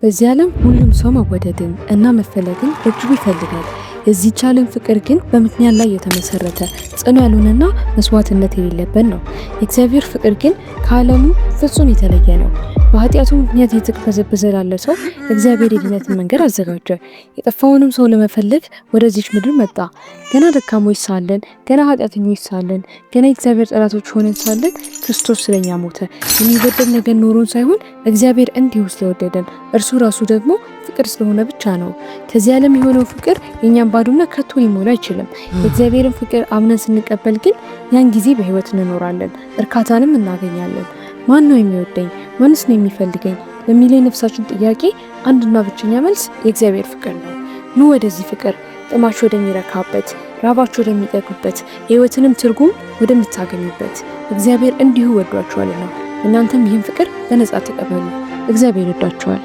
በዚህ ዓለም ሁሉም ሰው መወደድን እና መፈለግን በእጅጉ ይፈልጋል። የዚህች ዓለም ፍቅር ግን በምክንያት ላይ የተመሰረተ ጽኑ ያልሆነና መስዋዕትነት የሌለበት ነው። የእግዚአብሔር ፍቅር ግን ከዓለሙ ፍጹም የተለየ ነው። በኃጢአቱ ምክንያት የተቅበዘበዘ ላለ ሰው እግዚአብሔር የድነትን መንገድ አዘጋጀ። የጠፋውንም ሰው ለመፈለግ ወደዚች ምድር መጣ። ገና ደካሞች ሳለን፣ ገና ኃጢአተኞች ሳለን፣ ገና የእግዚአብሔር ጠላቶች ሆነን ሳለን ክርስቶስ ስለኛ ሞተ። የሚወደድ ነገር ኖሮን ሳይሆን እግዚአብሔር እንዲሁ ስለወደደን እርሱ ራሱ ደግሞ ፍቅር ስለሆነ ብቻ ነው። ከዚህ ዓለም የሆነው ፍቅር የኛን ባዶነት ከቶ ሊሞላ አይችልም። የእግዚአብሔርን ፍቅር አምነን ስንቀበል ግን ያን ጊዜ በህይወት እንኖራለን፣ እርካታንም እናገኛለን። ማን ነው የሚወደኝ? ማንስ ነው የሚፈልገኝ? ለሚለው ነፍሳችን ጥያቄ አንድና ብቸኛ መልስ የእግዚአብሔር ፍቅር ነው። ኑ ወደዚህ ፍቅር፣ ጥማችሁ ወደሚረካበት፣ ራባችሁ ወደሚጠግቡበት፣ የህይወትንም ትርጉም ወደምታገኙበት። እግዚአብሔር እንዲሁ ወዷችኋልና እናንተም ይህን ፍቅር በነጻ ተቀበሉ። እግዚአብሔር ይወዳችኋል።